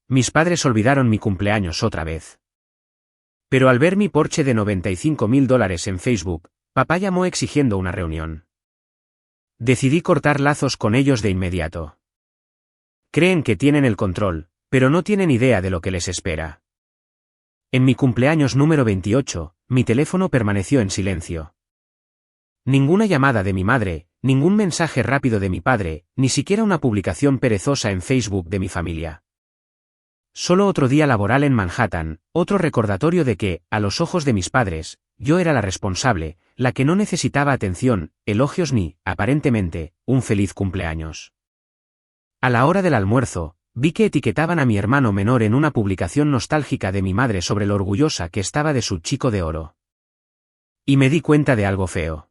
Mis padres olvidaron mi cumpleaños otra vez. Pero al ver mi Porsche de $95.000 en Facebook, papá llamó exigiendo una reunión. Decidí cortar lazos con ellos de inmediato. Creen que tienen el control, pero no tienen idea de lo que les espera. En mi cumpleaños número 28, mi teléfono permaneció en silencio. Ninguna llamada de mi madre, ningún mensaje rápido de mi padre, ni siquiera una publicación perezosa en Facebook de mi familia. Solo otro día laboral en Manhattan, otro recordatorio de que, a los ojos de mis padres, yo era la responsable, la que no necesitaba atención, elogios ni, aparentemente, un feliz cumpleaños. A la hora del almuerzo, vi que etiquetaban a mi hermano menor en una publicación nostálgica de mi madre sobre lo orgullosa que estaba de su chico de oro. Y me di cuenta de algo feo.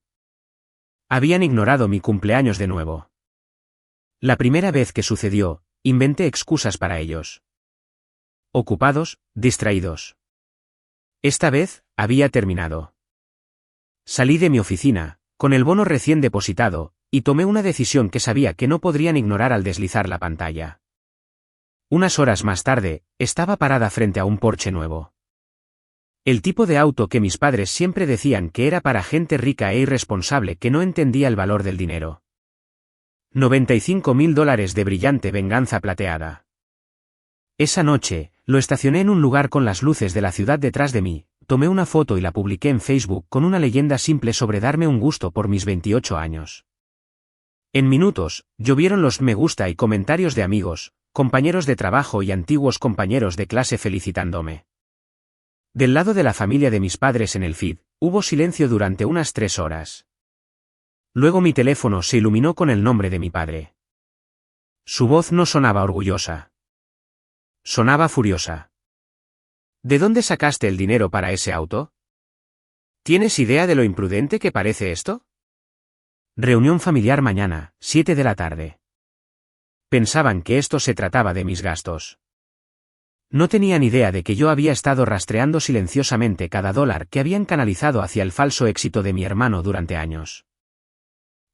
Habían ignorado mi cumpleaños de nuevo. La primera vez que sucedió, inventé excusas para ellos. Ocupados, distraídos. Esta vez, había terminado. Salí de mi oficina, con el bono recién depositado, y tomé una decisión que sabía que no podrían ignorar al deslizar la pantalla. Unas horas más tarde, estaba parada frente a un Porsche nuevo. El tipo de auto que mis padres siempre decían que era para gente rica e irresponsable que no entendía el valor del dinero. $95.000 de brillante venganza plateada. Esa noche, lo estacioné en un lugar con las luces de la ciudad detrás de mí, tomé una foto y la publiqué en Facebook con una leyenda simple sobre darme un gusto por mis 28 años. En minutos, llovieron los me gusta y comentarios de amigos, compañeros de trabajo y antiguos compañeros de clase felicitándome. Del lado de la familia de mis padres en el feed, hubo silencio durante unas 3 horas. Luego mi teléfono se iluminó con el nombre de mi padre. Su voz no sonaba orgullosa. Sonaba furiosa. ¿De dónde sacaste el dinero para ese auto? ¿Tienes idea de lo imprudente que parece esto? Reunión familiar mañana, 7 de la tarde. Pensaban que esto se trataba de mis gastos. No tenían idea de que yo había estado rastreando silenciosamente cada dólar que habían canalizado hacia el falso éxito de mi hermano durante años.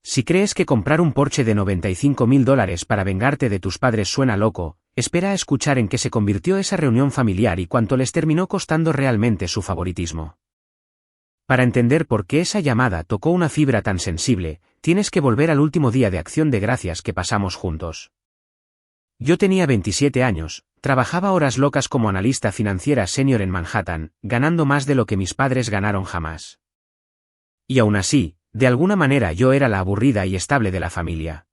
Si crees que comprar un Porsche de $95.000 para vengarte de tus padres suena loco, espera a escuchar en qué se convirtió esa reunión familiar y cuánto les terminó costando realmente su favoritismo. Para entender por qué esa llamada tocó una fibra tan sensible, tienes que volver al último día de Acción de Gracias que pasamos juntos. Yo tenía 27 años, trabajaba horas locas como analista financiera senior en Manhattan, ganando más de lo que mis padres ganaron jamás. Y aún así, de alguna manera yo era la aburrida y estable de la familia.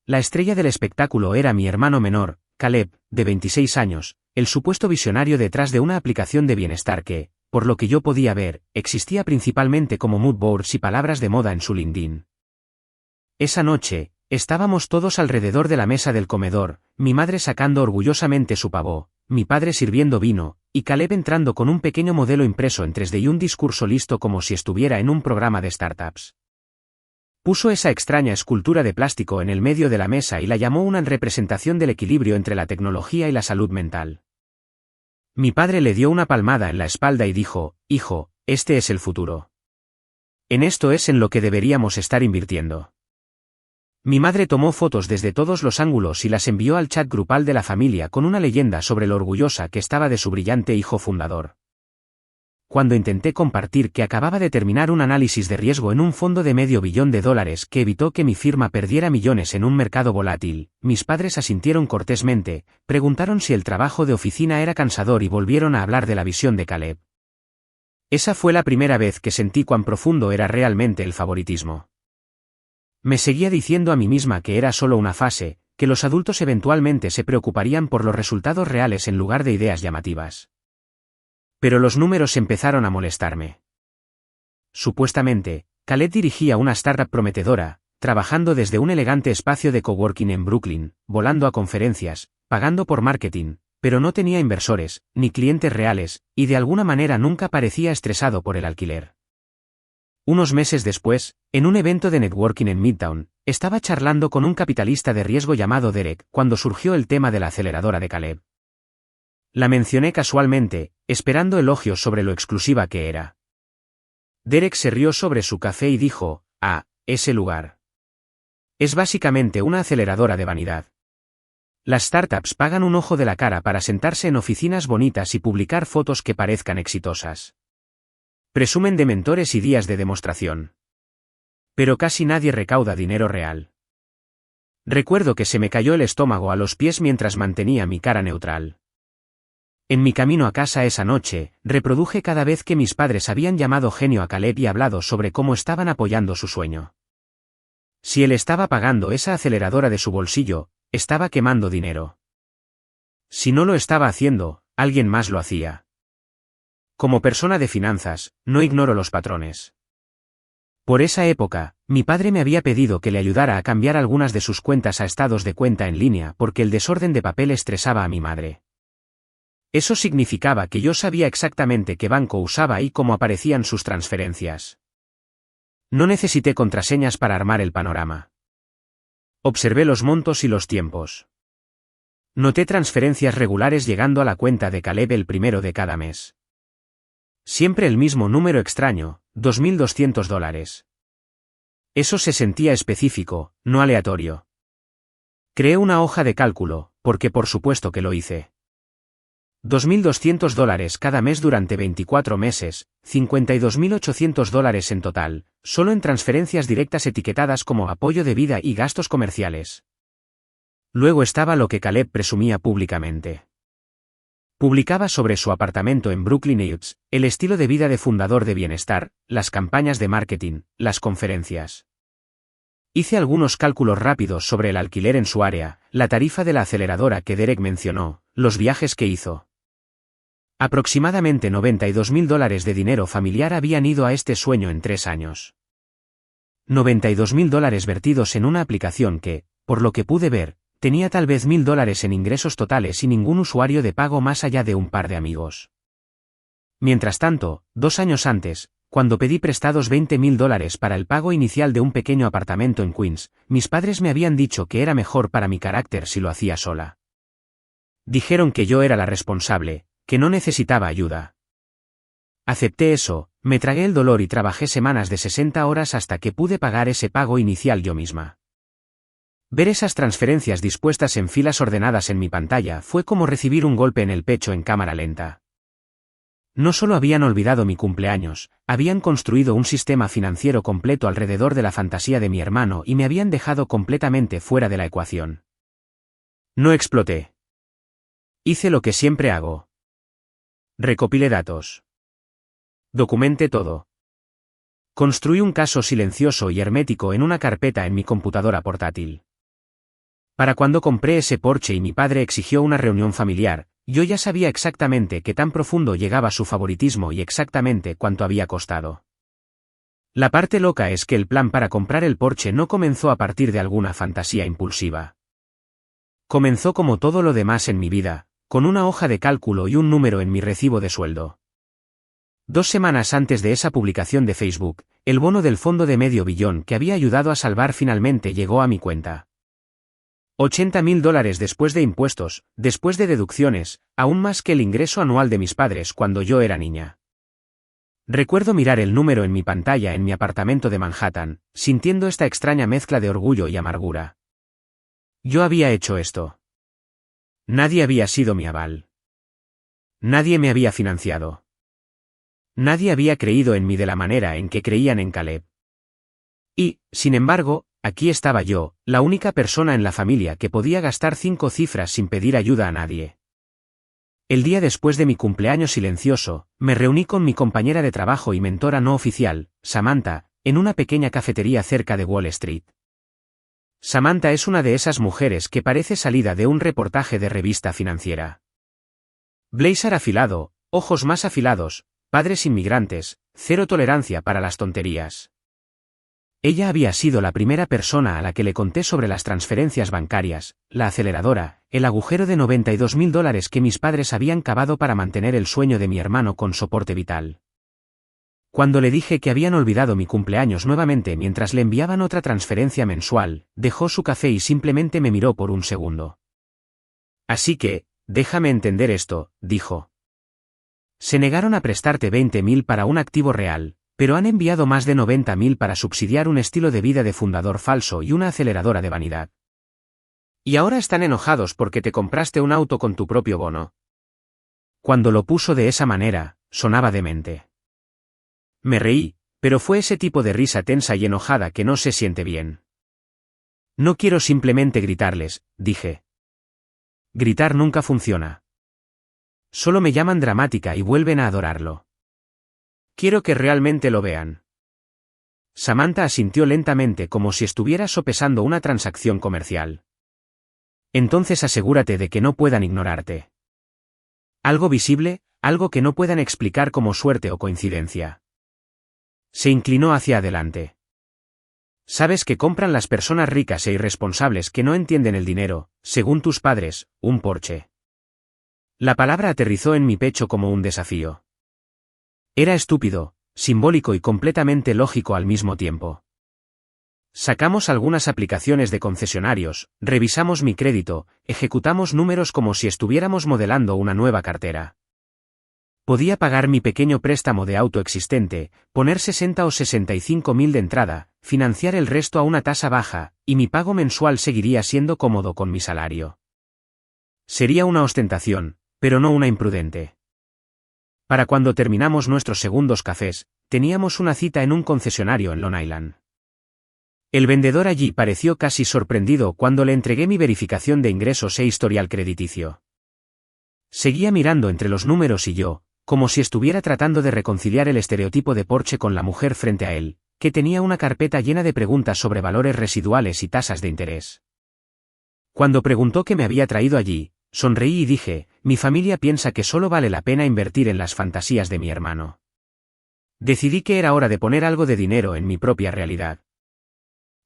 La estrella del espectáculo era mi hermano menor, Caleb, de 26 años, el supuesto visionario detrás de una aplicación de bienestar que, por lo que yo podía ver, existía principalmente como mood boards y palabras de moda en su LinkedIn. Esa noche, estábamos todos alrededor de la mesa del comedor, mi madre sacando orgullosamente su pavó, mi padre sirviendo vino, y Caleb entrando con un pequeño modelo impreso en 3D y un discurso listo como si estuviera en un programa de startups. Puso esa extraña escultura de plástico en el medio de la mesa y la llamó una representación del equilibrio entre la tecnología y la salud mental. Mi padre le dio una palmada en la espalda y dijo, «Hijo, este es el futuro. En esto es en lo que deberíamos estar invirtiendo». Mi madre tomó fotos desde todos los ángulos y las envió al chat grupal de la familia con una leyenda sobre lo orgullosa que estaba de su brillante hijo fundador. Cuando intenté compartir que acababa de terminar un análisis de riesgo en un fondo de $500 millones que evitó que mi firma perdiera millones en un mercado volátil, mis padres asintieron cortésmente, preguntaron si el trabajo de oficina era cansador y volvieron a hablar de la visión de Caleb. Esa fue la primera vez que sentí cuán profundo era realmente el favoritismo. Me seguía diciendo a mí misma que era solo una fase, que los adultos eventualmente se preocuparían por los resultados reales en lugar de ideas llamativas. Pero los números empezaron a molestarme. Supuestamente, Caleb dirigía una startup prometedora, trabajando desde un elegante espacio de coworking en Brooklyn, volando a conferencias, pagando por marketing, pero no tenía inversores, ni clientes reales, y de alguna manera nunca parecía estresado por el alquiler. Unos meses después, en un evento de networking en Midtown, estaba charlando con un capitalista de riesgo llamado Derek cuando surgió el tema de la aceleradora de Caleb. La mencioné casualmente, esperando elogios sobre lo exclusiva que era. Derek se rió sobre su café y dijo, «Ah, ese lugar. Es básicamente una aceleradora de vanidad. Las startups pagan un ojo de la cara para sentarse en oficinas bonitas y publicar fotos que parezcan exitosas. Presumen de mentores y días de demostración. Pero casi nadie recauda dinero real. Recuerdo que se me cayó el estómago a los pies mientras mantenía mi cara neutral. En mi camino a casa esa noche, reproduje cada vez que mis padres habían llamado genio a Caleb y hablado sobre cómo estaban apoyando su sueño. Si él estaba pagando esa aceleradora de su bolsillo, estaba quemando dinero. Si no lo estaba haciendo, alguien más lo hacía. Como persona de finanzas, no ignoro los patrones. Por esa época, mi padre me había pedido que le ayudara a cambiar algunas de sus cuentas a estados de cuenta en línea porque el desorden de papel estresaba a mi madre. Eso significaba que yo sabía exactamente qué banco usaba y cómo aparecían sus transferencias. No necesité contraseñas para armar el panorama. Observé los montos y los tiempos. Noté transferencias regulares llegando a la cuenta de Caleb el primero de cada mes. Siempre el mismo número extraño, $2.200. Eso se sentía específico, no aleatorio. Creé una hoja de cálculo, porque por supuesto que lo hice. $2.200 cada mes durante 24 meses, $52.800 en total, solo en transferencias directas etiquetadas como apoyo de vida y gastos comerciales. Luego estaba lo que Caleb presumía públicamente. Publicaba sobre su apartamento en Brooklyn Heights, el estilo de vida de fundador de bienestar, las campañas de marketing, las conferencias. Hice algunos cálculos rápidos sobre el alquiler en su área, la tarifa de la aceleradora que Derek mencionó, los viajes que hizo. Aproximadamente $92.000 de dinero familiar habían ido a este sueño en 3 años. $92.000 vertidos en una aplicación que, por lo que pude ver, tenía tal vez $1.000 en ingresos totales y ningún usuario de pago más allá de un par de amigos. Mientras tanto, 2 años antes, cuando pedí prestados $20.000 para el pago inicial de un pequeño apartamento en Queens, mis padres me habían dicho que era mejor para mi carácter si lo hacía sola. Dijeron que yo era la responsable, que no necesitaba ayuda. Acepté eso, me tragué el dolor y trabajé semanas de 60 horas hasta que pude pagar ese pago inicial yo misma. Ver esas transferencias dispuestas en filas ordenadas en mi pantalla fue como recibir un golpe en el pecho en cámara lenta. No solo habían olvidado mi cumpleaños, habían construido un sistema financiero completo alrededor de la fantasía de mi hermano y me habían dejado completamente fuera de la ecuación. No exploté. Hice lo que siempre hago. Recopilé datos. Documenté todo. Construí un caso silencioso y hermético en una carpeta en mi computadora portátil. Para cuando compré ese Porsche y mi padre exigió una reunión familiar, yo ya sabía exactamente qué tan profundo llegaba su favoritismo y exactamente cuánto había costado. La parte loca es que el plan para comprar el Porsche no comenzó a partir de alguna fantasía impulsiva. Comenzó como todo lo demás en mi vida, con una hoja de cálculo y un número en mi recibo de sueldo. 2 semanas antes de esa publicación de Facebook, el bono del fondo de $500 millón que había ayudado a salvar finalmente llegó a mi cuenta. $80.000 después de impuestos, después de deducciones, aún más que el ingreso anual de mis padres cuando yo era niña. Recuerdo mirar el número en mi pantalla en mi apartamento de Manhattan, sintiendo esta extraña mezcla de orgullo y amargura. Yo había hecho esto. Nadie había sido mi aval. Nadie me había financiado. Nadie había creído en mí de la manera en que creían en Caleb. Y, sin embargo, aquí estaba yo, la única persona en la familia que podía gastar 5 cifras sin pedir ayuda a nadie. El día después de mi cumpleaños silencioso, me reuní con mi compañera de trabajo y mentora no oficial, Samantha, en una pequeña cafetería cerca de Wall Street. Samantha es una de esas mujeres que parece salida de un reportaje de revista financiera. Blazer afilado, ojos más afilados, padres inmigrantes, cero tolerancia para las tonterías. Ella había sido la primera persona a la que le conté sobre las transferencias bancarias, la aceleradora, el agujero de $92.000 que mis padres habían cavado para mantener el sueño de mi hermano con soporte vital. Cuando le dije que habían olvidado mi cumpleaños nuevamente mientras le enviaban otra transferencia mensual, dejó su café y simplemente me miró por un segundo. Así que, déjame entender esto, dijo. Se negaron a prestarte $20.000 para un activo real, pero han enviado más de $90.000 para subsidiar un estilo de vida de fundador falso y una aceleradora de vanidad. Y ahora están enojados porque te compraste un auto con tu propio bono. Cuando lo puso de esa manera, sonaba demente. Me reí, pero fue ese tipo de risa tensa y enojada que no se siente bien. No quiero simplemente gritarles, dije. Gritar nunca funciona. Solo me llaman dramática y vuelven a adorarlo. Quiero que realmente lo vean. Samantha asintió lentamente como si estuviera sopesando una transacción comercial. Entonces asegúrate de que no puedan ignorarte. Algo visible, algo que no puedan explicar como suerte o coincidencia. Se inclinó hacia adelante. Sabes que compran las personas ricas e irresponsables que no entienden el dinero, según tus padres, un Porsche. La palabra aterrizó en mi pecho como un desafío. Era estúpido, simbólico y completamente lógico al mismo tiempo. Sacamos algunas aplicaciones de concesionarios, revisamos mi crédito, ejecutamos números como si estuviéramos modelando una nueva cartera. Podía pagar mi pequeño préstamo de auto existente, poner 60 o 65.000 de entrada, financiar el resto a una tasa baja, y mi pago mensual seguiría siendo cómodo con mi salario. Sería una ostentación, pero no una imprudente. Para cuando terminamos nuestros segundos cafés, teníamos una cita en un concesionario en Long Island. El vendedor allí pareció casi sorprendido cuando le entregué mi verificación de ingresos e historial crediticio. Seguía mirando entre los números y yo, como si estuviera tratando de reconciliar el estereotipo de Porsche con la mujer frente a él, que tenía una carpeta llena de preguntas sobre valores residuales y tasas de interés. Cuando preguntó qué me había traído allí, sonreí y dije, mi familia piensa que solo vale la pena invertir en las fantasías de mi hermano. Decidí que era hora de poner algo de dinero en mi propia realidad.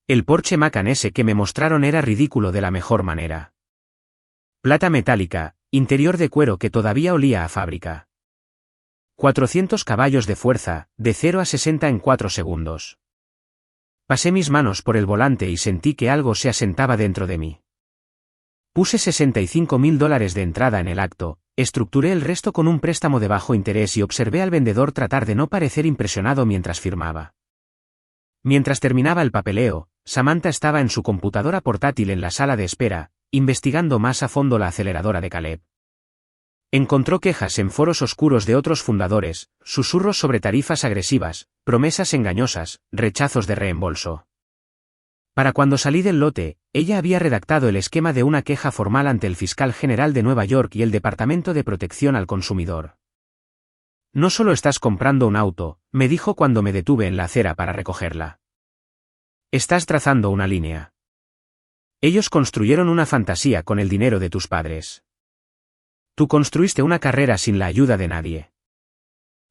El Porsche Macan S que me mostraron era ridículo de la mejor manera. Plata metálica, interior de cuero que todavía olía a fábrica. 400 caballos de fuerza, de 0 a 60 en 4 segundos. Pasé mis manos por el volante y sentí que algo se asentaba dentro de mí. Puse $65.000 de entrada en el acto, estructuré el resto con un préstamo de bajo interés y observé al vendedor tratar de no parecer impresionado mientras firmaba. Mientras terminaba el papeleo, Samantha estaba en su computadora portátil en la sala de espera, investigando más a fondo la aceleradora de Caleb. Encontró quejas en foros oscuros de otros fundadores, susurros sobre tarifas agresivas, promesas engañosas, rechazos de reembolso. Para cuando salí del lote, ella había redactado el esquema de una queja formal ante el fiscal general de Nueva York y el Departamento de Protección al Consumidor. No solo estás comprando un auto, me dijo cuando me detuve en la acera para recogerla. Estás trazando una línea. Ellos construyeron una fantasía con el dinero de tus padres. Tú construiste una carrera sin la ayuda de nadie.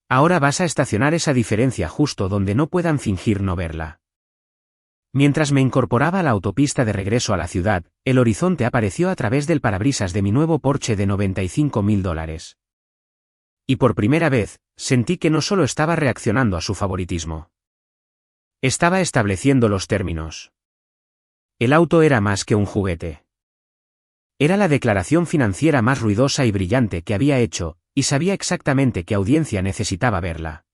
Ahora vas a estacionar esa diferencia justo donde no puedan fingir no verla. Mientras me incorporaba a la autopista de regreso a la ciudad, el horizonte apareció a través del parabrisas de mi nuevo Porsche de $95.000. Y por primera vez, sentí que no solo estaba reaccionando a su favoritismo. Estaba estableciendo los términos. El auto era más que un juguete. Era la declaración financiera más ruidosa y brillante que había hecho, y sabía exactamente qué audiencia necesitaba verla.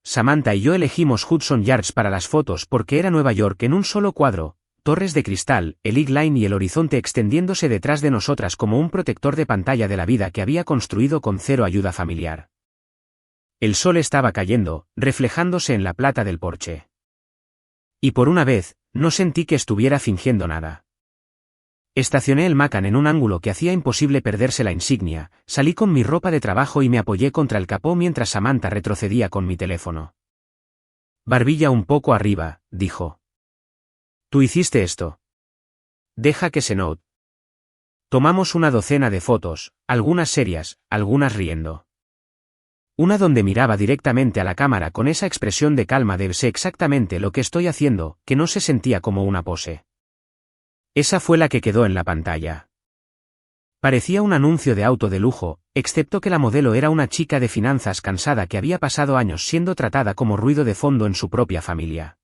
Samantha y yo elegimos Hudson Yards para las fotos porque era Nueva York en un solo cuadro, torres de cristal, el Eagle Line y el horizonte extendiéndose detrás de nosotras como un protector de pantalla de la vida que había construido con cero ayuda familiar. El sol estaba cayendo, reflejándose en la plata del Porsche. Y por una vez, no sentí que estuviera fingiendo nada. Estacioné el Macan en un ángulo que hacía imposible perderse la insignia, salí con mi ropa de trabajo y me apoyé contra el capó mientras Samantha retrocedía con mi teléfono. Barbilla un poco arriba, dijo. Tú hiciste esto. Deja que se note. Tomamos una docena de fotos, algunas serias, algunas riendo. Una donde miraba directamente a la cámara con esa expresión de calma de sé exactamente lo que estoy haciendo, que no se sentía como una pose. Esa fue la que quedó en la pantalla. Parecía un anuncio de auto de lujo, excepto que la modelo era una chica de finanzas cansada que había pasado años siendo tratada como ruido de fondo en su propia familia.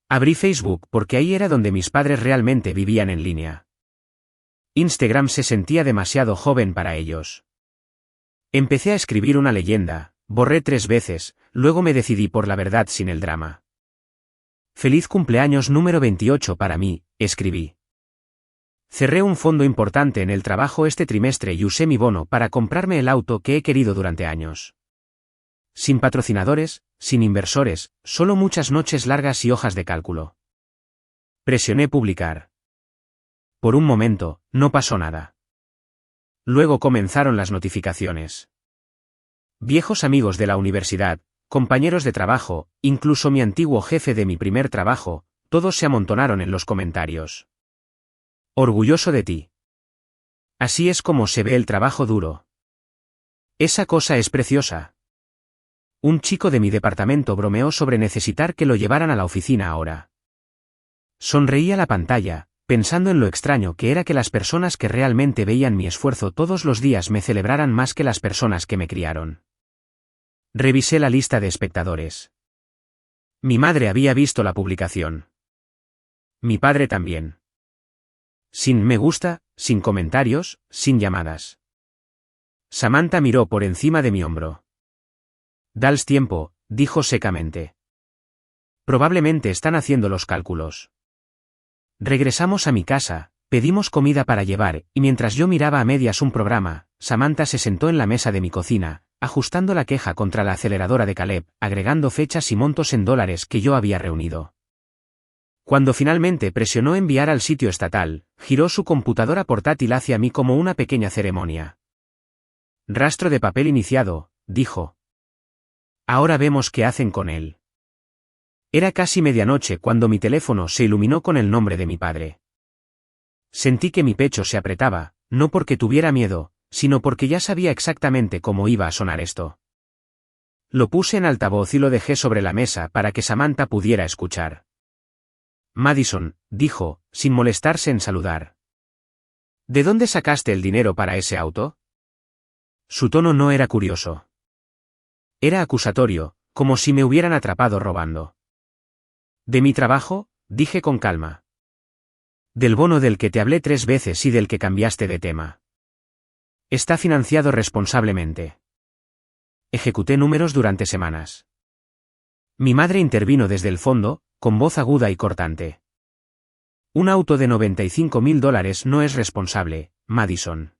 Abrí Facebook porque ahí era donde mis padres realmente vivían en línea. Instagram se sentía demasiado joven para ellos. Empecé a escribir una leyenda, borré 3 veces, luego me decidí por la verdad sin el drama. Feliz cumpleaños número 28 para mí, escribí. Cerré un fondo importante en el trabajo este trimestre y usé mi bono para comprarme el auto que he querido durante años. Sin patrocinadores, sin inversores, solo muchas noches largas y hojas de cálculo. Presioné publicar. Por un momento, no pasó nada. Luego comenzaron las notificaciones. Viejos amigos de la universidad, compañeros de trabajo, incluso mi antiguo jefe de mi primer trabajo, todos se amontonaron en los comentarios. Orgulloso de ti. Así es como se ve el trabajo duro. Esa cosa es preciosa. Un chico de mi departamento bromeó sobre necesitar que lo llevaran a la oficina ahora. Sonreí a la pantalla, pensando en lo extraño que era que las personas que realmente veían mi esfuerzo todos los días me celebraran más que las personas que me criaron. Revisé la lista de espectadores. Mi madre había visto la publicación. Mi padre también. Sin me gusta, sin comentarios, sin llamadas. Samantha miró por encima de mi hombro. Dales tiempo, dijo secamente. Probablemente están haciendo los cálculos. Regresamos a mi casa, pedimos comida para llevar, y mientras yo miraba a medias un programa, Samantha se sentó en la mesa de mi cocina, ajustando la queja contra la aceleradora de Caleb, agregando fechas y montos en dólares que yo había reunido. Cuando finalmente presionó enviar al sitio estatal, giró su computadora portátil hacia mí como una pequeña ceremonia. Rastro de papel iniciado, dijo. Ahora vemos qué hacen con él. Era casi medianoche cuando mi teléfono se iluminó con el nombre de mi padre. Sentí que mi pecho se apretaba, no porque tuviera miedo, sino porque ya sabía exactamente cómo iba a sonar esto. Lo puse en altavoz y lo dejé sobre la mesa para que Samantha pudiera escuchar. Madison, dijo, sin molestarse en saludar. ¿De dónde sacaste el dinero para ese auto? Su tono no era curioso. Era acusatorio, como si me hubieran atrapado robando. De mi trabajo, dije con calma. Del bono del que te hablé 3 veces y del que cambiaste de tema. Está financiado responsablemente. Ejecuté números durante semanas. Mi madre intervino desde el fondo, con voz aguda y cortante. Un auto de $95.000 no es responsable, Madison.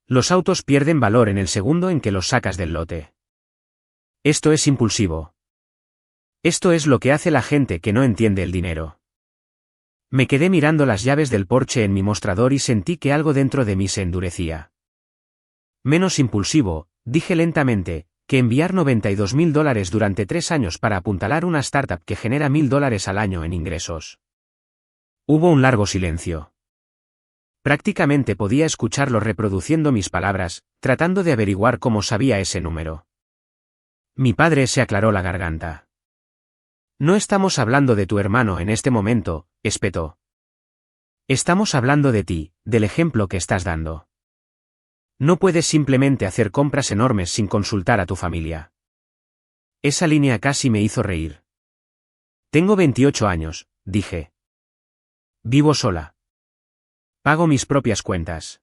Los autos pierden valor en el segundo en que los sacas del lote. Esto es impulsivo. Esto es lo que hace la gente que no entiende el dinero. Me quedé mirando las llaves del Porsche en mi mostrador y sentí que algo dentro de mí se endurecía. Menos impulsivo, dije lentamente, que enviar $92.000 durante 3 años para apuntalar una startup que genera $1.000 al año en ingresos. Hubo un largo silencio. Prácticamente podía escucharlo reproduciendo mis palabras, tratando de averiguar cómo sabía ese número. Mi padre se aclaró la garganta. No estamos hablando de tu hermano en este momento, espetó. Estamos hablando de ti, del ejemplo que estás dando. No puedes simplemente hacer compras enormes sin consultar a tu familia. Esa línea casi me hizo reír. Tengo 28 años, dije. Vivo sola. Pago mis propias cuentas.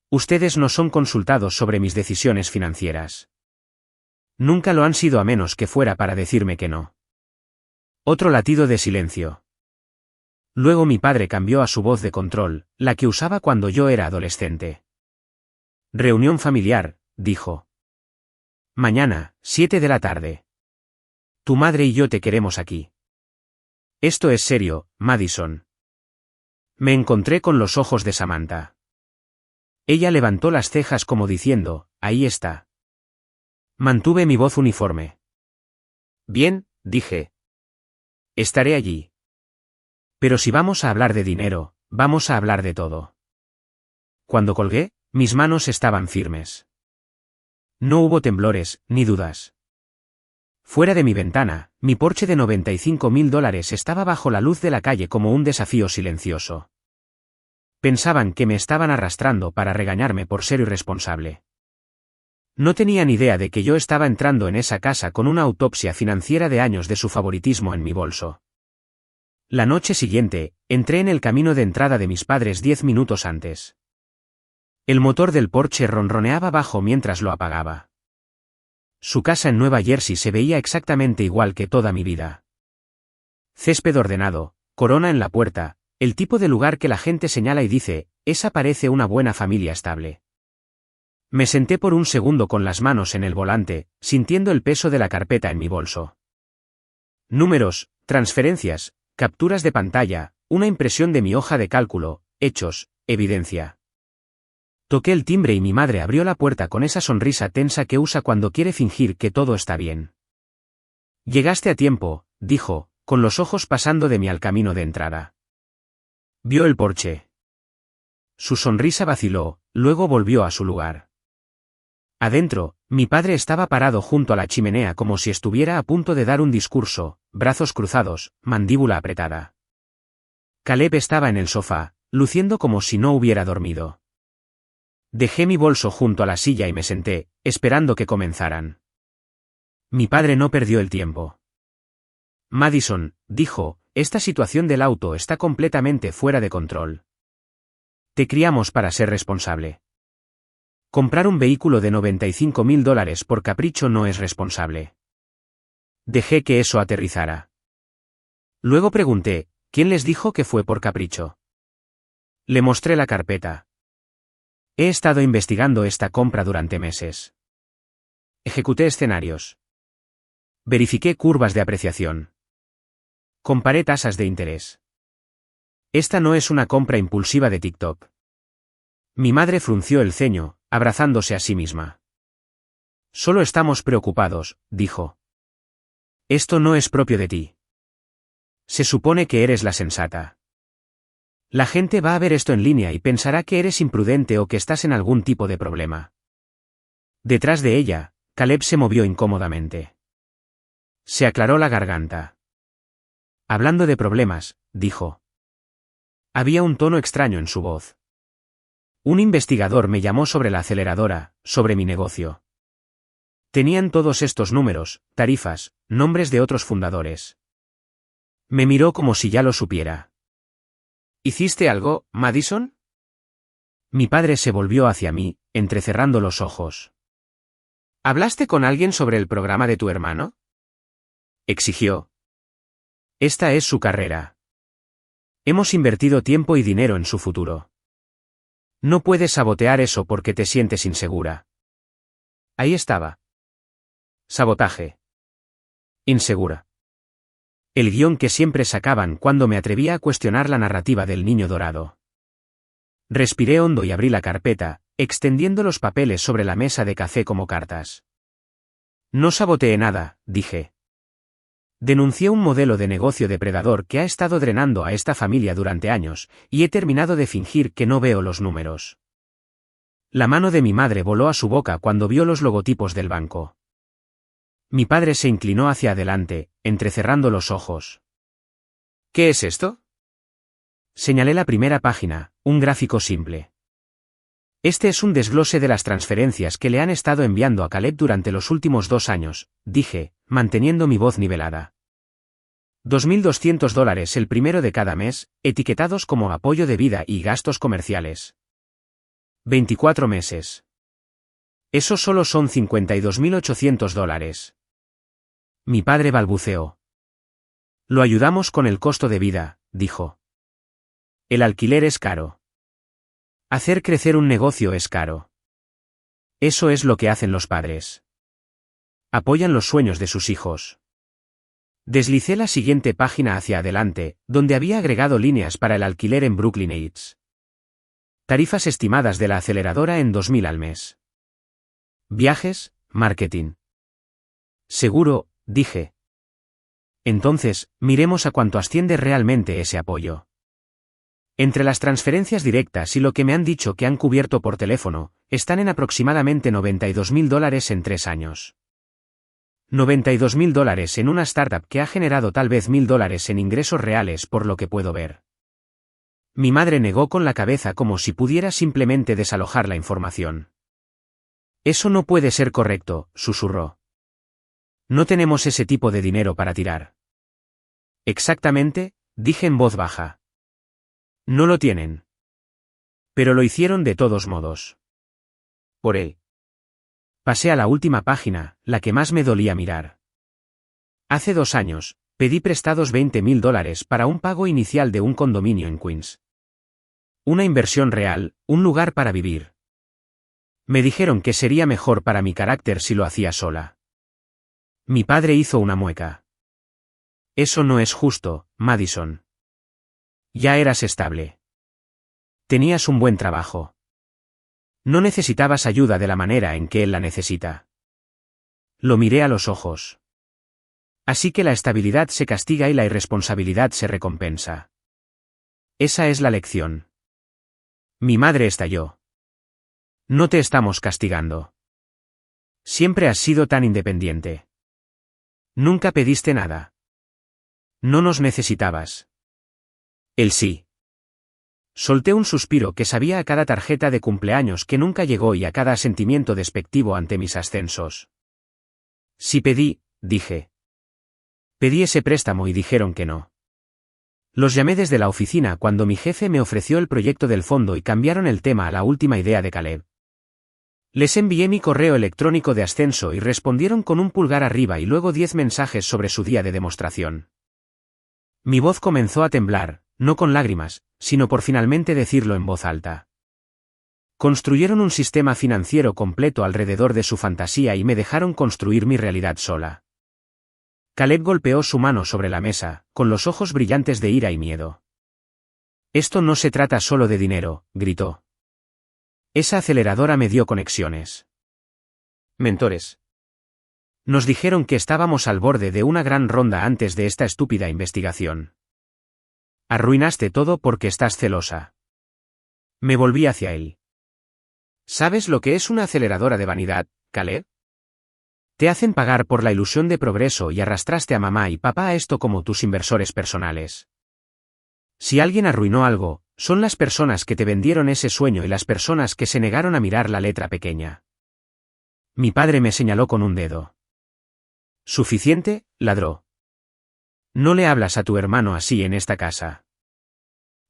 Ustedes no son consultados sobre mis decisiones financieras. Nunca lo han sido a menos que fuera para decirme que no. Otro latido de silencio. Luego mi padre cambió a su voz de control, la que usaba cuando yo era adolescente. Reunión familiar, dijo. Mañana, 7 de la tarde. Tu madre y yo te queremos aquí. Esto es serio, Madison. Me encontré con los ojos de Samantha. Ella levantó las cejas como diciendo, ahí está. Mantuve mi voz uniforme. Bien, dije. Estaré allí. Pero si vamos a hablar de dinero, vamos a hablar de todo. Cuando colgué, mis manos estaban firmes. No hubo temblores, ni dudas. Fuera de mi ventana, mi Porsche de $95.000 estaba bajo la luz de la calle como un desafío silencioso. Pensaban que me estaban arrastrando para regañarme por ser irresponsable. No tenían idea de que yo estaba entrando en esa casa con una autopsia financiera de años de su favoritismo en mi bolso. La noche siguiente, entré en el camino de entrada de mis padres 10 minutos antes. El motor del Porsche ronroneaba bajo mientras lo apagaba. Su casa en Nueva Jersey se veía exactamente igual que toda mi vida. Césped ordenado, corona en la puerta, El tipo de lugar que la gente señala y dice, esa parece una buena familia estable. Me senté por un segundo con las manos en el volante, sintiendo el peso de la carpeta en mi bolso. Números, transferencias, capturas de pantalla, una impresión de mi hoja de cálculo, hechos, evidencia. Toqué el timbre y mi madre abrió la puerta con esa sonrisa tensa que usa cuando quiere fingir que todo está bien. Llegaste a tiempo, dijo, con los ojos pasando de mí al camino de entrada. Vio el porche. Su sonrisa vaciló, luego volvió a su lugar. Adentro, mi padre estaba parado junto a la chimenea como si estuviera a punto de dar un discurso, brazos cruzados, mandíbula apretada. Caleb estaba en el sofá, luciendo como si no hubiera dormido. Dejé mi bolso junto a la silla y me senté, esperando que comenzaran. Mi padre no perdió el tiempo. Madison, dijo, esta situación del auto está completamente fuera de control. Te criamos para ser responsable. Comprar un vehículo de $95.000 por capricho no es responsable. Dejé que eso aterrizara. Luego pregunté, ¿quién les dijo que fue por capricho? Le mostré la carpeta. He estado investigando esta compra durante meses. Ejecuté escenarios. Verifiqué curvas de apreciación. Comparé tasas de interés. Esta no es una compra impulsiva de TikTok. Mi madre frunció el ceño, abrazándose a sí misma. Solo estamos preocupados, dijo. Esto no es propio de ti. Se supone que eres la sensata. La gente va a ver esto en línea y pensará que eres imprudente o que estás en algún tipo de problema. Detrás de ella, Caleb se movió incómodamente. Se aclaró la garganta. Hablando de problemas, dijo. Había un tono extraño en su voz. Un investigador me llamó sobre la aceleradora, sobre mi negocio. Tenían todos estos números, tarifas, nombres de otros fundadores. Me miró como si ya lo supiera. ¿Hiciste algo, Madison? Mi padre se volvió hacia mí, entrecerrando los ojos. ¿Hablaste con alguien sobre el programa de tu hermano? Exigió. Esta es su carrera. Hemos invertido tiempo y dinero en su futuro. No puedes sabotear eso porque te sientes insegura. Ahí estaba. Sabotaje. Insegura. El guión que siempre sacaban cuando me atrevía a cuestionar la narrativa del niño dorado. Respiré hondo y abrí la carpeta, extendiendo los papeles sobre la mesa de café como cartas. No saboteé nada, dije. Denuncié un modelo de negocio depredador que ha estado drenando a esta familia durante años, y he terminado de fingir que no veo los números. La mano de mi madre voló a su boca cuando vio los logotipos del banco. Mi padre se inclinó hacia adelante, entrecerrando los ojos. ¿Qué es esto? Señalé la primera página, un gráfico simple. Este es un desglose de las transferencias que le han estado enviando a Caleb durante los últimos 2 años, dije, manteniendo mi voz nivelada. $2.200 el primero de cada mes, etiquetados como apoyo de vida y gastos comerciales. 24 meses. Eso solo son $52.800. Mi padre balbuceó. Lo ayudamos con el costo de vida, dijo. El alquiler es caro. Hacer crecer un negocio es caro. Eso es lo que hacen los padres. Apoyan los sueños de sus hijos. Deslicé la siguiente página hacia adelante, donde había agregado líneas para el alquiler en Brooklyn Heights. Tarifas estimadas de la aceleradora en $2.000 al mes. Viajes, marketing. Seguro, dije. Entonces, miremos a cuánto asciende realmente ese apoyo. Entre las transferencias directas y lo que me han dicho que han cubierto por teléfono, están en aproximadamente $92.000 en 3 años. $92.000 en una startup que ha generado tal vez $1.000 en ingresos reales por lo que puedo ver. Mi madre negó con la cabeza como si pudiera simplemente desalojar la información. Eso no puede ser correcto, susurró. No tenemos ese tipo de dinero para tirar. Exactamente, dije en voz baja. No lo tienen. Pero lo hicieron de todos modos. Por él. Pasé a la última página, la que más me dolía mirar. Hace 2 años, Pedí prestados $20.000 para un pago inicial de un condominio en Queens. Una inversión real, un lugar para vivir. Me dijeron que sería mejor para mi carácter si lo hacía sola. Mi padre hizo una mueca. Eso no es justo, Madison. Ya eras estable. Tenías un buen trabajo. No necesitabas ayuda de la manera en que él la necesita. Lo miré a los ojos. Así que la estabilidad se castiga y la irresponsabilidad se recompensa. Esa es la lección. Mi madre estalló. No te estamos castigando. Siempre has sido tan independiente. Nunca pediste nada. No nos necesitabas. Él sí. Solté un suspiro que sabía a cada tarjeta de cumpleaños que nunca llegó y a cada sentimiento despectivo ante mis ascensos. Sí pedí, dije. Pedí ese préstamo y dijeron que no. Los llamé desde la oficina cuando mi jefe me ofreció el proyecto del fondo y cambiaron el tema a la última idea de Caleb. Les envié mi correo electrónico de ascenso y respondieron con un pulgar arriba y luego 10 mensajes sobre su día de demostración. Mi voz comenzó a temblar, no con lágrimas, sino por finalmente decirlo en voz alta. Construyeron un sistema financiero completo alrededor de su fantasía y me dejaron construir mi realidad sola. Caleb golpeó su mano sobre la mesa, con los ojos brillantes de ira y miedo. Esto no se trata solo de dinero, gritó. Esa aceleradora me dio conexiones. Mentores. Nos dijeron que estábamos al borde de una gran ronda antes de esta estúpida investigación. Arruinaste todo porque estás celosa. Me volví hacia él. ¿Sabes lo que es una aceleradora de vanidad, Caleb? Te hacen pagar por la ilusión de progreso y arrastraste a mamá y papá a esto como tus inversores personales. Si alguien arruinó algo, son las personas que te vendieron ese sueño y las personas que se negaron a mirar la letra pequeña. Mi padre me señaló con un dedo. ¿Suficiente?, ladró. No le hablas a tu hermano así en esta casa.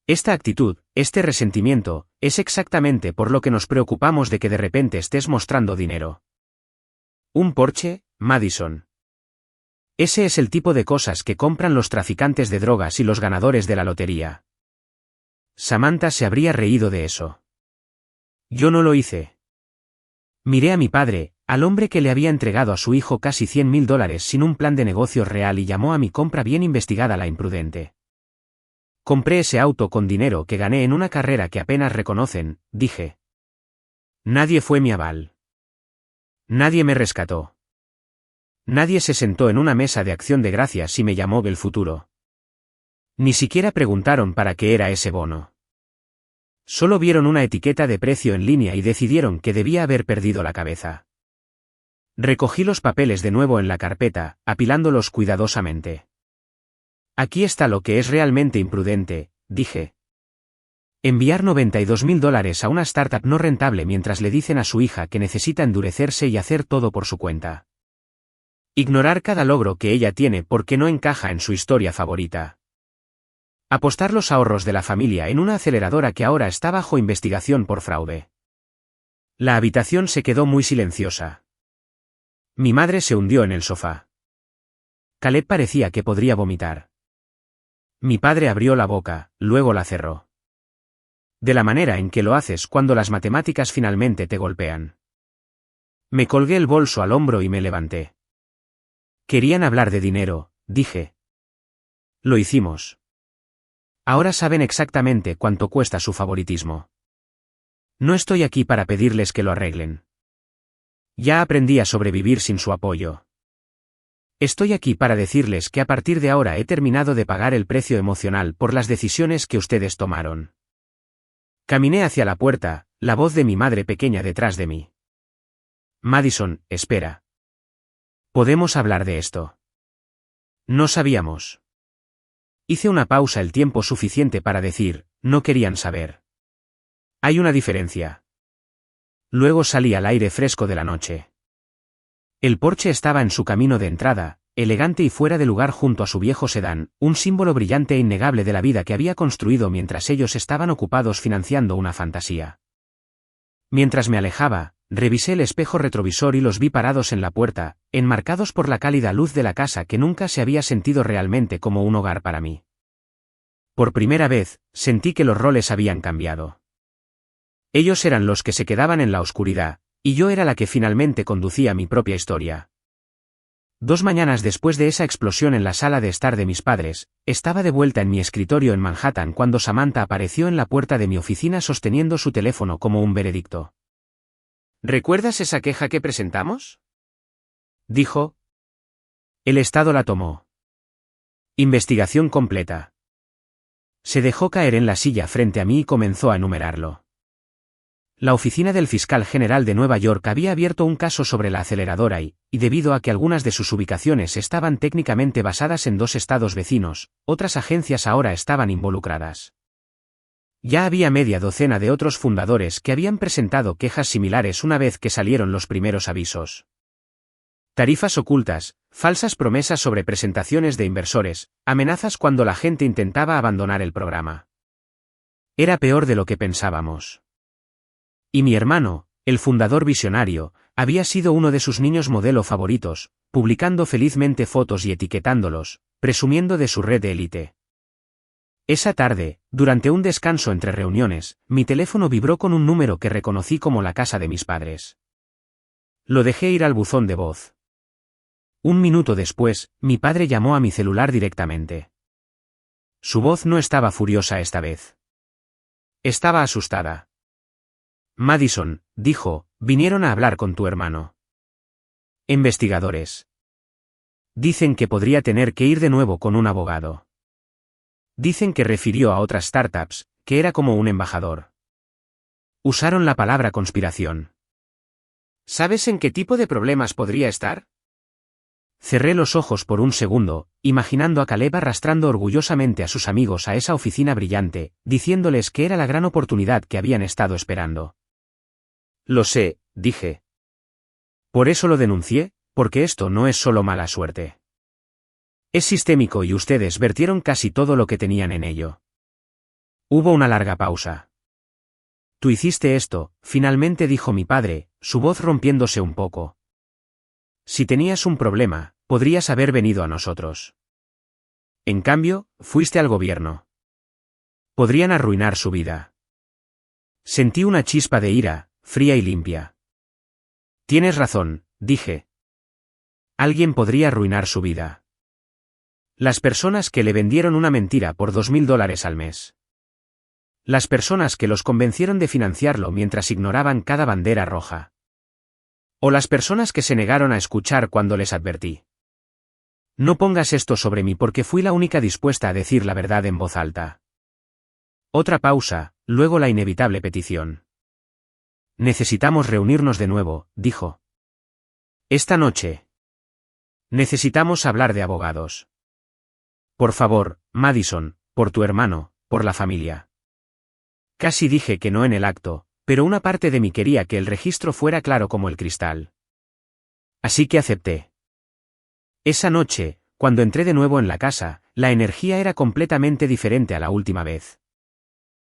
Esta actitud, este resentimiento, es exactamente por lo que nos preocupamos de que de repente estés mostrando dinero. ¿Un Porsche, Madison? Ese es el tipo de cosas que compran los traficantes de drogas y los ganadores de la lotería. Samantha se habría reído de eso. Yo no lo hice. Miré a mi padre, al hombre que le había entregado a su hijo casi $100.000 sin un plan de negocios real y llamó a mi compra bien investigada la imprudente. Compré ese auto con dinero que gané en una carrera que apenas reconocen, dije. Nadie fue mi aval. Nadie me rescató. Nadie se sentó en una mesa de acción de gracias y me llamó el futuro. Ni siquiera preguntaron para qué era ese bono. Solo vieron una etiqueta de precio en línea y decidieron que debía haber perdido la cabeza. Recogí los papeles de nuevo en la carpeta, apilándolos cuidadosamente. Aquí está lo que es realmente imprudente, dije. Enviar $92.000 a una startup no rentable mientras le dicen a su hija que necesita endurecerse y hacer todo por su cuenta. Ignorar cada logro que ella tiene porque no encaja en su historia favorita. Apostar los ahorros de la familia en una aceleradora que ahora está bajo investigación por fraude. La habitación se quedó muy silenciosa. Mi madre se hundió en el sofá. Caleb parecía que podría vomitar. Mi padre abrió la boca, luego la cerró. De la manera en que lo haces cuando las matemáticas finalmente te golpean. Me colgué el bolso al hombro y me levanté. Querían hablar de dinero, dije. Lo hicimos. Ahora saben exactamente cuánto cuesta su favoritismo. No estoy aquí para pedirles que lo arreglen. Ya aprendí a sobrevivir sin su apoyo. Estoy aquí para decirles que a partir de ahora he terminado de pagar el precio emocional por las decisiones que ustedes tomaron. Caminé hacia la puerta, la voz de mi madre pequeña detrás de mí. Madison, espera. ¿Podemos hablar de esto? No sabíamos. Hice una pausa el tiempo suficiente para decir, no querían saber. Hay una diferencia. Luego salí al aire fresco de la noche. El Porsche estaba en su camino de entrada, elegante y fuera de lugar junto a su viejo sedán, un símbolo brillante e innegable de la vida que había construido mientras ellos estaban ocupados financiando una fantasía. Mientras me alejaba, Revisé el espejo retrovisor y los vi parados en la puerta, enmarcados por la cálida luz de la casa que nunca se había sentido realmente como un hogar para mí. Por primera vez, sentí que los roles habían cambiado. Ellos eran los que se quedaban en la oscuridad, y yo era la que finalmente conducía mi propia historia. 2 mañanas después de esa explosión en la sala de estar de mis padres, estaba de vuelta en mi escritorio en Manhattan cuando Samantha apareció en la puerta de mi oficina sosteniendo su teléfono como un veredicto. ¿Recuerdas esa queja que presentamos?, dijo. El Estado la tomó. Investigación completa. Se dejó caer en la silla frente a mí y comenzó a enumerarlo. La oficina del fiscal general de Nueva York había abierto un caso sobre la aceleradora y debido a que algunas de sus ubicaciones estaban técnicamente basadas en 2 estados vecinos, otras agencias ahora estaban involucradas. Ya había media docena de otros fundadores que habían presentado quejas similares una vez que salieron los primeros avisos. Tarifas ocultas, falsas promesas sobre presentaciones de inversores, amenazas cuando la gente intentaba abandonar el programa. Era peor de lo que pensábamos. Y mi hermano, el fundador visionario, había sido uno de sus niños modelo favoritos, publicando felizmente fotos y etiquetándolos, presumiendo de su red de élite. Esa tarde, durante un descanso entre reuniones, mi teléfono vibró con un número que reconocí como la casa de mis padres. Lo dejé ir al buzón de voz. 1 minuto después, mi padre llamó a mi celular directamente. Su voz no estaba furiosa esta vez. Estaba asustada. Madison, dijo, vinieron a hablar con tu hermano. Investigadores. Dicen que podría tener que ir de nuevo con un abogado. Dicen que refirió a otras startups, que era como un embajador. Usaron la palabra conspiración. ¿Sabes en qué tipo de problemas podría estar? Cerré los ojos por un segundo, imaginando a Caleb arrastrando orgullosamente a sus amigos a esa oficina brillante, diciéndoles que era la gran oportunidad que habían estado esperando. Lo sé, dije. Por eso lo denuncié, porque esto no es solo mala suerte. Es sistémico y ustedes vertieron casi todo lo que tenían en ello. Hubo una larga pausa. Tú hiciste esto, finalmente dijo mi padre, su voz rompiéndose un poco. Si tenías un problema, podrías haber venido a nosotros. En cambio, fuiste al gobierno. Podrían arruinar su vida. Sentí una chispa de ira, fría y limpia. Tienes razón, dije. Alguien podría arruinar su vida. Las personas que le vendieron una mentira por $2,000 al mes. Las personas que los convencieron de financiarlo mientras ignoraban cada bandera roja. O las personas que se negaron a escuchar cuando les advertí. No pongas esto sobre mí porque fui la única dispuesta a decir la verdad en voz alta. Otra pausa, luego la inevitable petición. Necesitamos reunirnos de nuevo, dijo. Esta noche. Necesitamos hablar de abogados. Por favor, Madison, por tu hermano, por la familia. Casi dije que no en el acto, pero una parte de mí quería que el registro fuera claro como el cristal. Así que acepté. Esa noche, cuando entré de nuevo en la casa, la energía era completamente diferente a la última vez.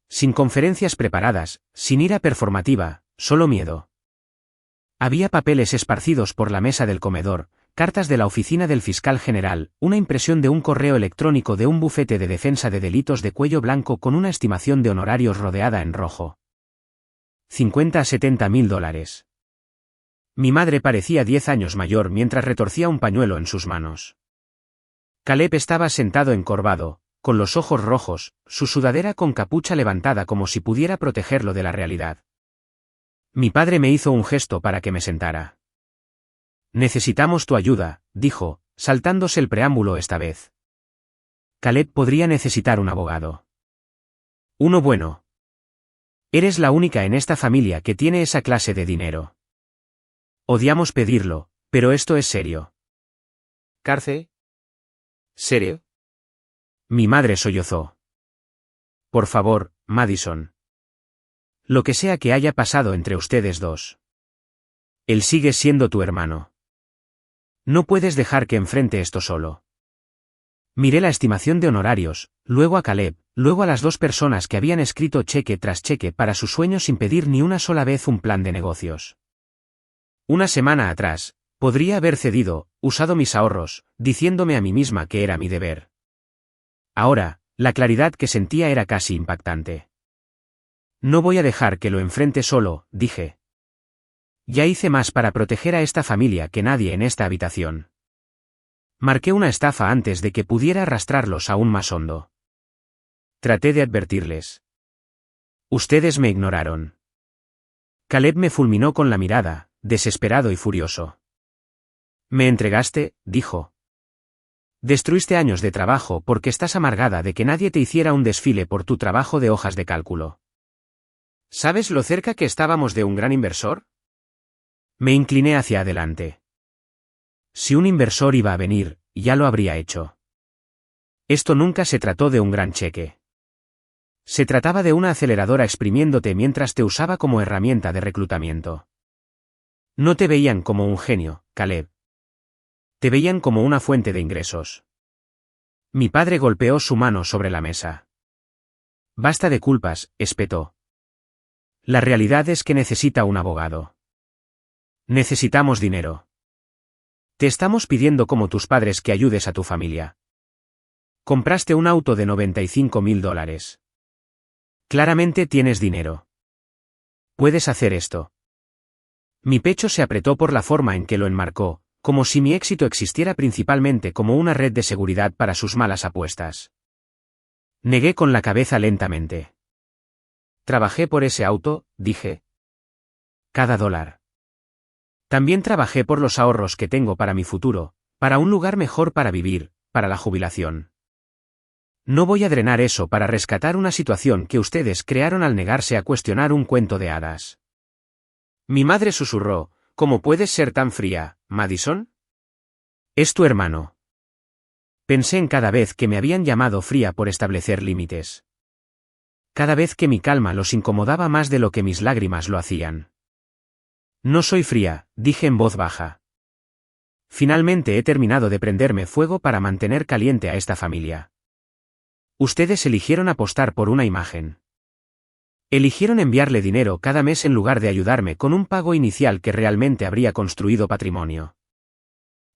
Sin conferencias preparadas, sin ira performativa, solo miedo. Había papeles esparcidos por la mesa del comedor, cartas de la oficina del fiscal general, una impresión de un correo electrónico de un bufete de defensa de delitos de cuello blanco con una estimación de honorarios rodeada en rojo. 50 a 70 mil dólares. Mi madre parecía 10 años mayor mientras retorcía un pañuelo en sus manos. Caleb estaba sentado encorvado, con los ojos rojos, su sudadera con capucha levantada como si pudiera protegerlo de la realidad. Mi padre me hizo un gesto para que me sentara. Necesitamos tu ayuda, dijo, saltándose el preámbulo esta vez. Caleb podría necesitar un abogado. Uno bueno. Eres la única en esta familia que tiene esa clase de dinero. Odiamos pedirlo, pero esto es serio. ¿Cárcel? ¿Serio? Mi madre sollozó. Por favor, Madison. Lo que sea que haya pasado entre ustedes dos. Él sigue siendo tu hermano. No puedes dejar que enfrente esto solo. Miré la estimación de honorarios, luego a Caleb, luego a las 2 personas que habían escrito cheque tras cheque para su sueño sin pedir ni una sola vez un plan de negocios. Una semana atrás, podría haber cedido, usado mis ahorros, diciéndome a mí misma que era mi deber. Ahora, la claridad que sentía era casi impactante. No voy a dejar que lo enfrente solo, dije. Ya hice más para proteger a esta familia que nadie en esta habitación. Marqué una estafa antes de que pudiera arrastrarlos aún más hondo. Traté de advertirles. Ustedes me ignoraron. Caleb me fulminó con la mirada, desesperado y furioso. Me entregaste, dijo. Destruiste años de trabajo porque estás amargada de que nadie te hiciera un desfile por tu trabajo de hojas de cálculo. ¿Sabes lo cerca que estábamos de un gran inversor? Me incliné hacia adelante. Si un inversor iba a venir, ya lo habría hecho. Esto nunca se trató de un gran cheque. Se trataba de una aceleradora exprimiéndote mientras te usaba como herramienta de reclutamiento. No te veían como un genio, Caleb. Te veían como una fuente de ingresos. Mi padre golpeó su mano sobre la mesa. Basta de culpas, espetó. La realidad es que necesita un abogado. Necesitamos dinero. Te estamos pidiendo como tus padres que ayudes a tu familia. Compraste un auto de $95,000. Claramente tienes dinero. Puedes hacer esto. Mi pecho se apretó por la forma en que lo enmarcó, como si mi éxito existiera principalmente como una red de seguridad para sus malas apuestas. Negué con la cabeza lentamente. Trabajé por ese auto, dije. Cada dólar. También trabajé por los ahorros que tengo para mi futuro, para un lugar mejor para vivir, para la jubilación. No voy a drenar eso para rescatar una situación que ustedes crearon al negarse a cuestionar un cuento de hadas. Mi madre susurró, ¿cómo puedes ser tan fría, Madison? Es tu hermano. Pensé en cada vez que me habían llamado fría por establecer límites. Cada vez que mi calma los incomodaba más de lo que mis lágrimas lo hacían. No soy fría, dije en voz baja. Finalmente he terminado de prenderme fuego para mantener caliente a esta familia. Ustedes eligieron apostar por una imagen. Eligieron enviarle dinero cada mes en lugar de ayudarme con un pago inicial que realmente habría construido patrimonio.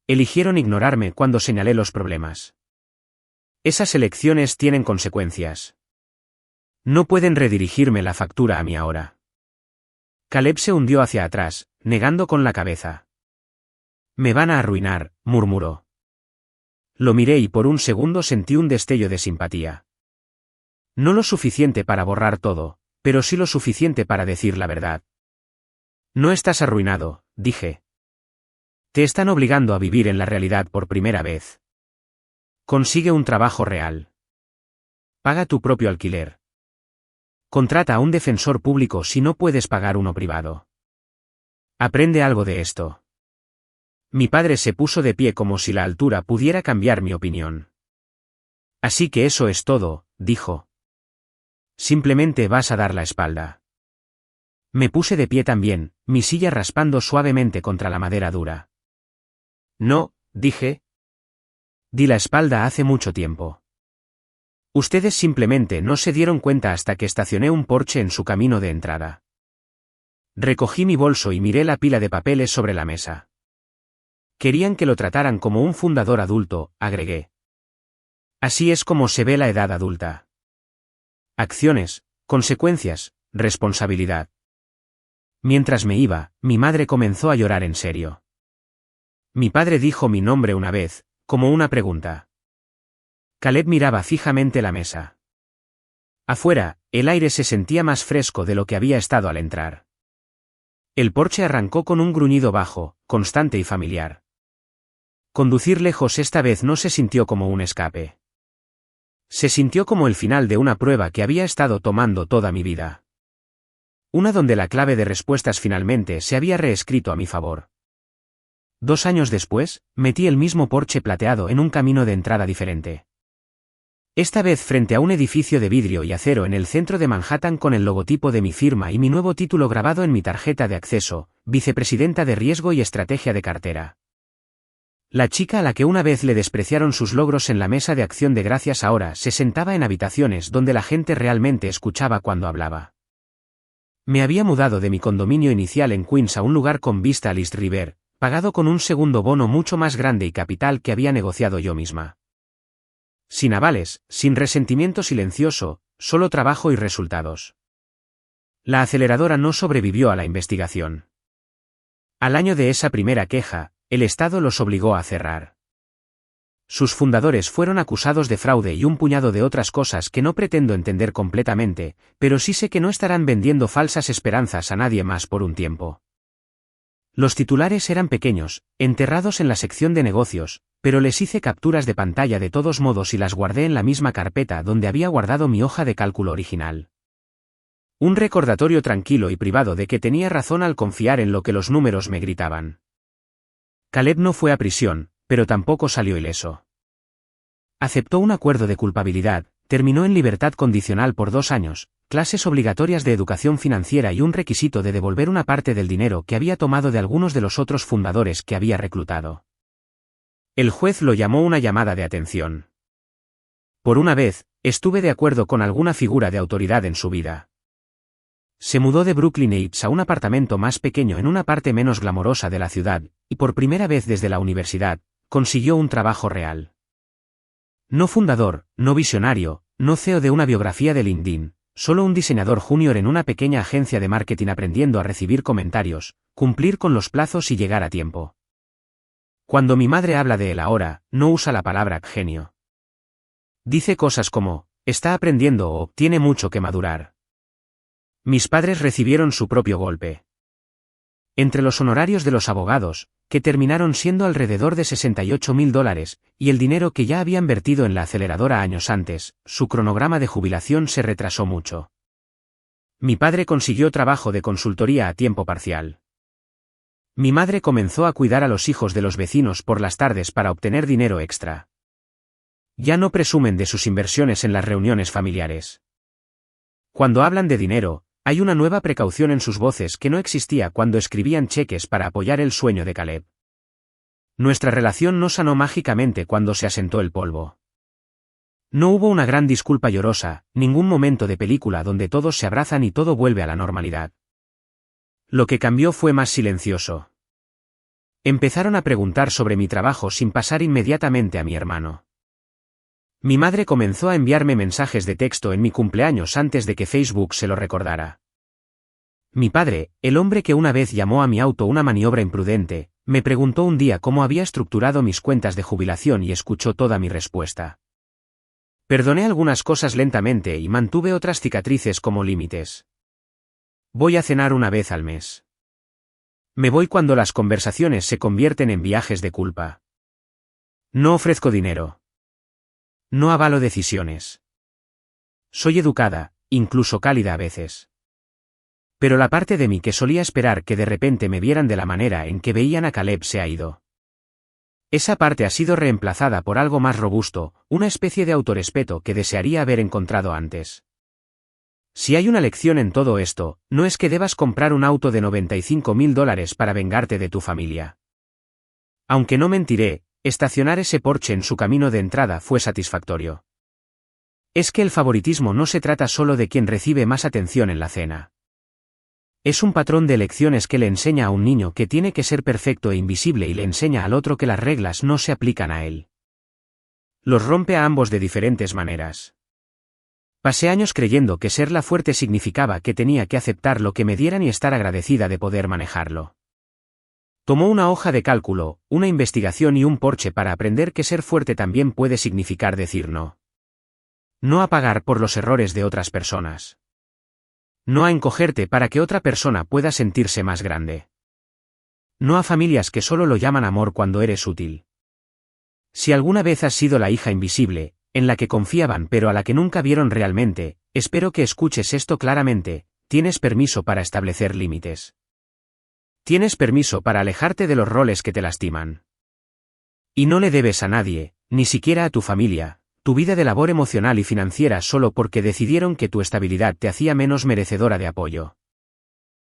Eligieron ignorarme cuando señalé los problemas. Esas elecciones tienen consecuencias. No pueden redirigirme la factura a mí ahora. Caleb se hundió hacia atrás, negando con la cabeza. Me van a arruinar, murmuró. Lo miré y por un segundo sentí un destello de simpatía. No lo suficiente para borrar todo, pero sí lo suficiente para decir la verdad. No estás arruinado, dije. Te están obligando a vivir en la realidad por primera vez. Consigue un trabajo real. Paga tu propio alquiler. Contrata a un defensor público si no puedes pagar uno privado. Aprende algo de esto. Mi padre se puso de pie como si la altura pudiera cambiar mi opinión. Así que eso es todo, dijo. Simplemente vas a dar la espalda. Me puse de pie también, mi silla raspando suavemente contra la madera dura. No, dije. Di la espalda hace mucho tiempo. Ustedes simplemente no se dieron cuenta hasta que estacioné un Porsche en su camino de entrada. Recogí mi bolso y miré la pila de papeles sobre la mesa. Querían que lo trataran como un fundador adulto, agregué. Así es como se ve la edad adulta. Acciones, consecuencias, responsabilidad. Mientras me iba, mi madre comenzó a llorar en serio. Mi padre dijo mi nombre una vez, como una pregunta. Caleb miraba fijamente la mesa. Afuera, el aire se sentía más fresco de lo que había estado al entrar. El Porsche arrancó con un gruñido bajo, constante y familiar. Conducir lejos esta vez no se sintió como un escape. Se sintió como el final de una prueba que había estado tomando toda mi vida. Una donde la clave de respuestas finalmente se había reescrito a mi favor. 2 años después, metí el mismo Porsche plateado en un camino de entrada diferente. Esta vez frente a un edificio de vidrio y acero en el centro de Manhattan con el logotipo de mi firma y mi nuevo título grabado en mi tarjeta de acceso, vicepresidenta de riesgo y estrategia de cartera. La chica a la que una vez le despreciaron sus logros en la mesa de acción de gracias ahora se sentaba en habitaciones donde la gente realmente escuchaba cuando hablaba. Me había mudado de mi condominio inicial en Queens a un lugar con vista al East River, pagado con un segundo bono mucho más grande y capital que había negociado yo misma. Sin avales, sin resentimiento silencioso, solo trabajo y resultados. La aceleradora no sobrevivió a la investigación. Al año de esa primera queja, el Estado los obligó a cerrar. Sus fundadores fueron acusados de fraude y un puñado de otras cosas que no pretendo entender completamente, pero sí sé que no estarán vendiendo falsas esperanzas a nadie más por un tiempo. Los titulares eran pequeños, enterrados en la sección de negocios, pero les hice capturas de pantalla de todos modos y las guardé en la misma carpeta donde había guardado mi hoja de cálculo original. Un recordatorio tranquilo y privado de que tenía razón al confiar en lo que los números me gritaban. Caleb no fue a prisión, pero tampoco salió ileso. Aceptó un acuerdo de culpabilidad, terminó en libertad condicional por 2 años, clases obligatorias de educación financiera y un requisito de devolver una parte del dinero que había tomado de algunos de los otros fundadores que había reclutado. El juez lo llamó una llamada de atención. Por una vez, estuve de acuerdo con alguna figura de autoridad en su vida. Se mudó de Brooklyn Heights a un apartamento más pequeño en una parte menos glamorosa de la ciudad, y por primera vez desde la universidad, consiguió un trabajo real. No fundador, no visionario, no CEO de una biografía de LinkedIn, solo un diseñador junior en una pequeña agencia de marketing aprendiendo a recibir comentarios, cumplir con los plazos y llegar a tiempo. Cuando mi madre habla de él ahora, no usa la palabra genio. Dice cosas como, está aprendiendo o tiene mucho que madurar. Mis padres recibieron su propio golpe. Entre los honorarios de los abogados, que terminaron siendo alrededor de $68.000, y el dinero que ya habían vertido en la aceleradora años antes, su cronograma de jubilación se retrasó mucho. Mi padre consiguió trabajo de consultoría a tiempo parcial. Mi madre comenzó a cuidar a los hijos de los vecinos por las tardes para obtener dinero extra. Ya no presumen de sus inversiones en las reuniones familiares. Cuando hablan de dinero, hay una nueva precaución en sus voces que no existía cuando escribían cheques para apoyar el sueño de Caleb. Nuestra relación no sanó mágicamente cuando se asentó el polvo. No hubo una gran disculpa llorosa, ningún momento de película donde todos se abrazan y todo vuelve a la normalidad. Lo que cambió fue más silencioso. Empezaron a preguntar sobre mi trabajo sin pasar inmediatamente a mi hermano. Mi madre comenzó a enviarme mensajes de texto en mi cumpleaños antes de que Facebook se lo recordara. Mi padre, el hombre que una vez llamó a mi auto una maniobra imprudente, me preguntó un día cómo había estructurado mis cuentas de jubilación y escuchó toda mi respuesta. Perdoné algunas cosas lentamente y mantuve otras cicatrices como límites. Voy a cenar una vez al mes. Me voy cuando las conversaciones se convierten en viajes de culpa. No ofrezco dinero. No avalo decisiones. Soy educada, incluso cálida a veces. Pero la parte de mí que solía esperar que de repente me vieran de la manera en que veían a Caleb se ha ido. Esa parte ha sido reemplazada por algo más robusto, una especie de autorrespeto que desearía haber encontrado antes. Si hay una lección en todo esto, no es que debas comprar un auto de $95.000 para vengarte de tu familia. Aunque no mentiré, estacionar ese Porsche en su camino de entrada fue satisfactorio. Es que el favoritismo no se trata solo de quien recibe más atención en la cena. Es un patrón de elecciones que le enseña a un niño que tiene que ser perfecto e invisible y le enseña al otro que las reglas no se aplican a él. Los rompe a ambos de diferentes maneras. Pasé años creyendo que ser la fuerte significaba que tenía que aceptar lo que me dieran y estar agradecida de poder manejarlo. Tomó una hoja de cálculo, una investigación y un Porsche para aprender que ser fuerte también puede significar decir no. No a pagar por los errores de otras personas. No a encogerte para que otra persona pueda sentirse más grande. No a familias que solo lo llaman amor cuando eres útil. Si alguna vez has sido la hija invisible, en la que confiaban pero a la que nunca vieron realmente, espero que escuches esto claramente, tienes permiso para establecer límites. Tienes permiso para alejarte de los roles que te lastiman. Y no le debes a nadie, ni siquiera a tu familia, tu vida de labor emocional y financiera solo porque decidieron que tu estabilidad te hacía menos merecedora de apoyo.